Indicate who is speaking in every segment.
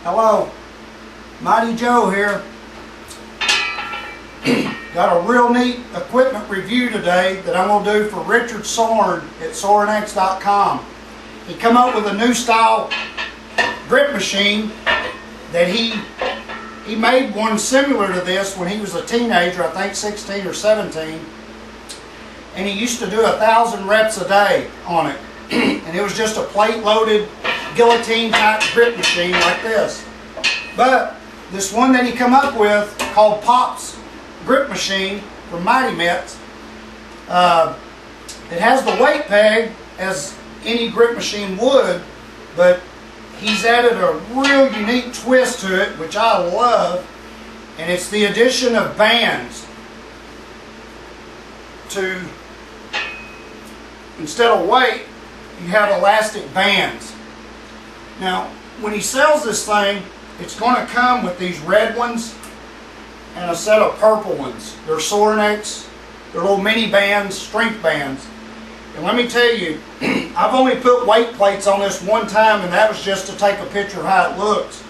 Speaker 1: Hello, Mighty Joe here. Got a real neat equipment review today that I'm going to do for Richard Sorn at Sorinex.com. He come up with a new style grip machine that he made one similar to this when he was a teenager, I think 16 or 17, and he used to do 1,000 reps a day on it. And it was just a plate loaded guillotine type grip machine like this. But this one that he come up with called Pop's grip machine from Mighty Mitts, it has the weight peg as any grip machine would, but he's added a real unique twist to it, which I love, and it's the addition of bands to, instead of weight, you have elastic bands. Now, when he sells this thing, it's going to come with these red ones and a set of purple ones. They're Sorinex. They're little mini bands, strength bands. And let me tell you, I've only put weight plates on this one time, and that was just to take a picture of how it looks.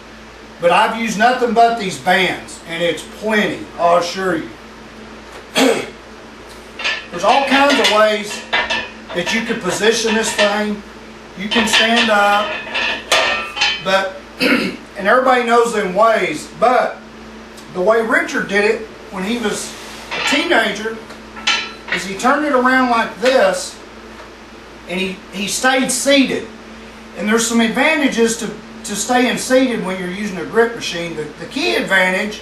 Speaker 1: But I've used nothing but these bands, and it's plenty, I'll assure you. There's all kinds of ways that you can position this thing. You can stand up, but and everybody knows them ways, but the way Richard did it when he was a teenager is he turned it around like this, and he stayed seated. And there's some advantages to staying seated when you're using a grip machine. The key advantage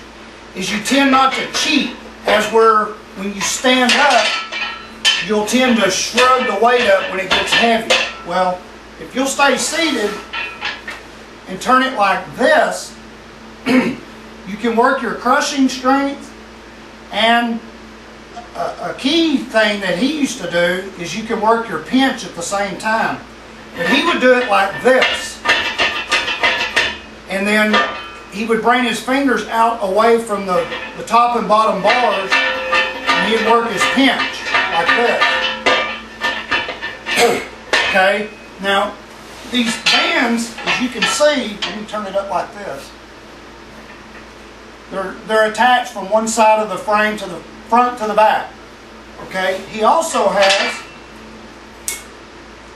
Speaker 1: is you tend not to cheat, as where when you stand up, you'll tend to shrug the weight up when it gets heavy. Well, if you'll stay seated and turn it like this, you can work your crushing strength, and a key thing that he used to do is you can work your pinch at the same time. But he would do it like this, and then he would bring his fingers out away from the top and bottom bars, and he'd work his pinch like this. Okay, now these bands, as you can see, let me turn it up like this. They're attached from one side of the frame to the front to the back. Okay, he also has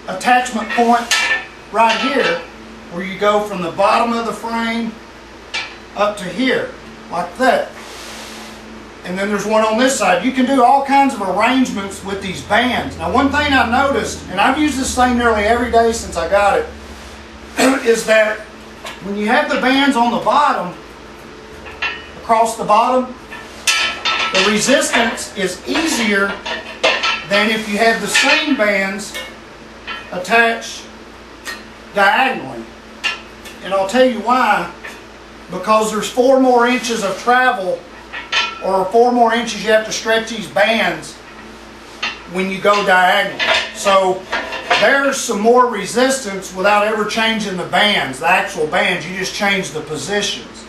Speaker 1: attachment points right here where you go from the bottom of the frame up to here, like that. And then there's one on this side. You can do all kinds of arrangements with these bands. Now, one thing I've noticed, and I've used this thing nearly every day since I got it, is that when you have the bands on the bottom, across the bottom, the resistance is easier than if you have the same bands attached diagonally. And I'll tell you why. Because there's 4 more inches of travel, or 4 more inches you have to stretch these bands when you go diagonal. So there's some more resistance without ever changing the bands, the actual bands. You just change the positions.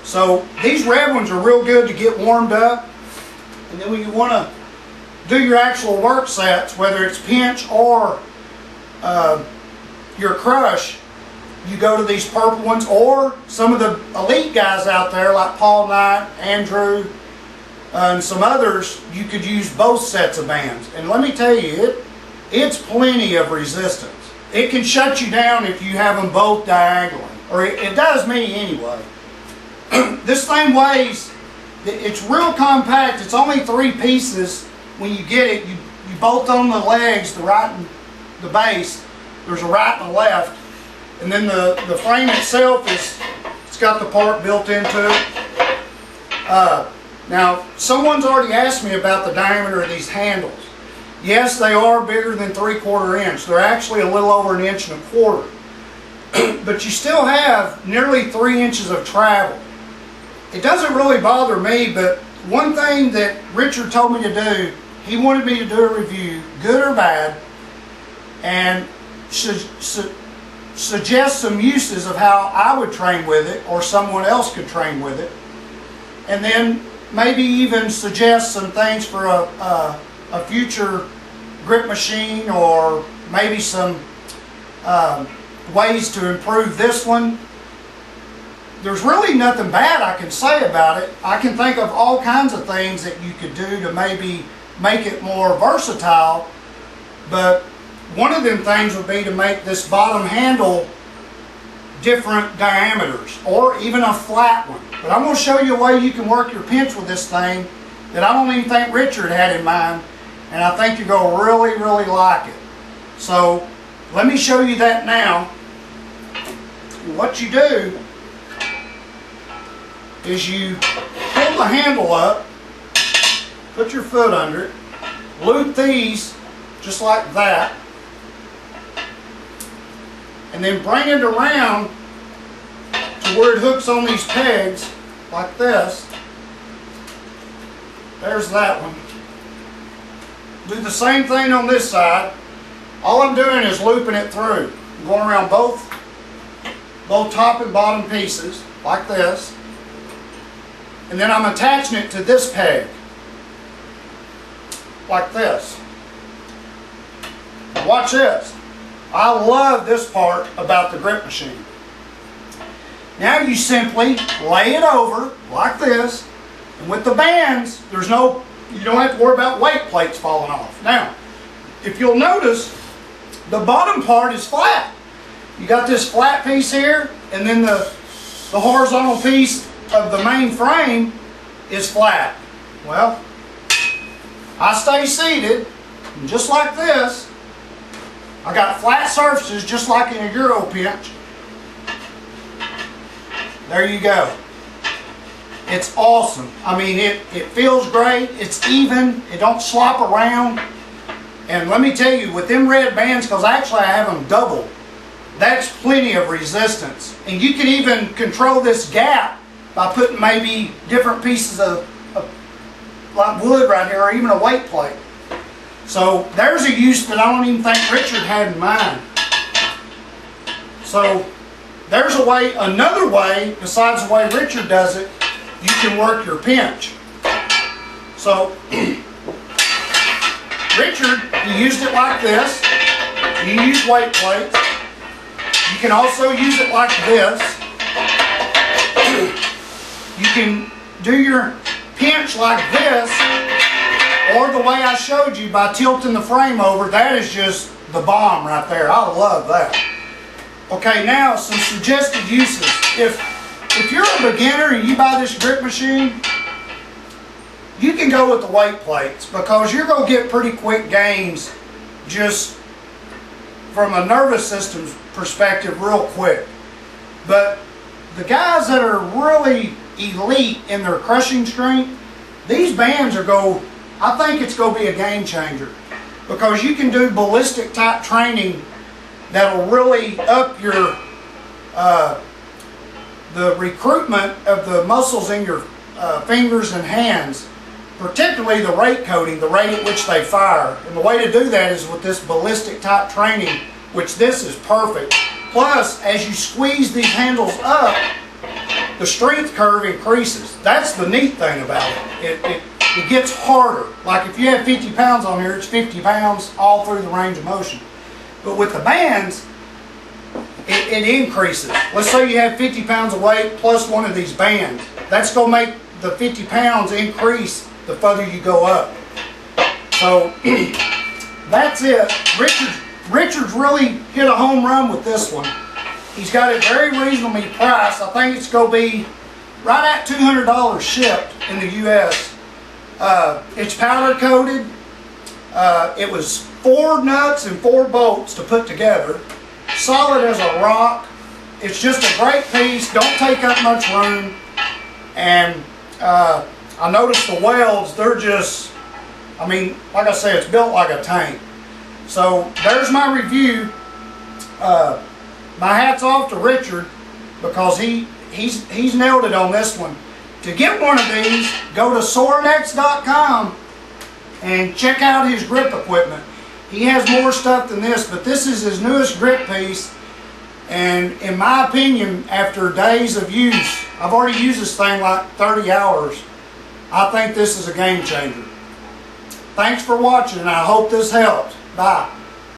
Speaker 1: So these red ones are real good to get warmed up. And then when you want to do your actual work sets, whether it's pinch or your crush, you go to these purple ones, or some of the elite guys out there like Paul Knight, Andrew, and some others, you could use both sets of bands. And let me tell you, it's plenty of resistance. It can shut you down if you have them both diagonally, or it does me anyway. This thing weighs, it's real compact. It's only 3 pieces. When you get it, you bolt on the legs, the right and the base. There's a right and a left. And then the frame itself it's got the part built into it. Now, someone's already asked me about the diameter of these handles. Yes, they are bigger than 3/4 inch. They're actually a little over 1 1/4 inches. But you still have nearly 3 inches of travel. It doesn't really bother me, but one thing that Richard told me to do, he wanted me to do a review, good or bad, and suggest some uses of how I would train with it, or someone else could train with it, and then maybe even suggest some things for a future grip machine, or maybe some ways to improve this one. there's really nothing bad I can say about it. I can think of all kinds of things that you could do to maybe make it more versatile, but one of them things would be to make this bottom handle different diameters, or even a flat one. But I'm going to show you a way you can work your pinch with this thing that I don't even think Richard had in mind, and I think you're going to really, really like it. So let me show you that now. What you do is you pull the handle up, put your foot under it, loop these just like that, and then bring it around to where it hooks on these pegs like this. There's that one. Do the same thing on this side. All I'm doing is looping it through. I'm going around both top and bottom pieces like this. And then I'm attaching it to this peg like this. Now watch this. I love this part about the grip machine. Now you simply lay it over like this, and with the bands, you don't have to worry about weight plates falling off. Now, if you'll notice, the bottom part is flat. You got this flat piece here, and then the horizontal piece of the main frame is flat. Well, I stay seated, and just like this, I got flat surfaces just like in a Euro pinch. There you go. It's awesome. I mean, it feels great. It's even. It don't slop around. And let me tell you, with them red bands, because actually I have them doubled, that's plenty of resistance. And you can even control this gap by putting maybe different pieces of like wood right here, or even a weight plate. So there's a use that I don't even think Richard had in mind. So there's a way, another way, besides the way Richard does it, you can work your pinch. So Richard, he used it like this. You use weight plates. You can also use it like this. You can do your pinch like this, or the way I showed you by tilting the frame over. That is just the bomb right there. I love that. Okay, now some suggested uses. If you're a beginner and you buy this grip machine, you can go with the weight plates, because you're going to get pretty quick gains just from a nervous system perspective real quick. But the guys that are really elite in their crushing strength, these bands I think it's going to be a game changer, because you can do ballistic type training that'll really up your the recruitment of the muscles in your fingers and hands, particularly the rate coding, the rate at which they fire. And the way to do that is with this ballistic type training, which this is perfect. Plus, as you squeeze these handles up, the strength curve increases. That's the neat thing about it. It gets harder. Like if you have 50 pounds on here, it's 50 pounds all through the range of motion. But with the bands, it increases. Let's say you have 50 pounds of weight plus one of these bands. That's going to make the 50 pounds increase the further you go up. So that's it. Richard's really hit a home run with this one. He's got it very reasonably priced. I think it's going to be right at $200 shipped in the U.S. It's powder coated. It was 4 nuts and 4 bolts to put together. Solid as a rock. It's just a great piece. Don't take up much room. And I noticed the welds, they're just, I mean, like I say, it's built like a tank. So there's my review. My hat's off to Richard, because he's nailed it on this one. To get one of these, go to Sorinex.com and check out his grip equipment. He has more stuff than this, but this is his newest grip piece. And in my opinion, after days of use, I've already used this thing like 30 hours. I think this is a game changer. Thanks for watching, and I hope this helped. Bye.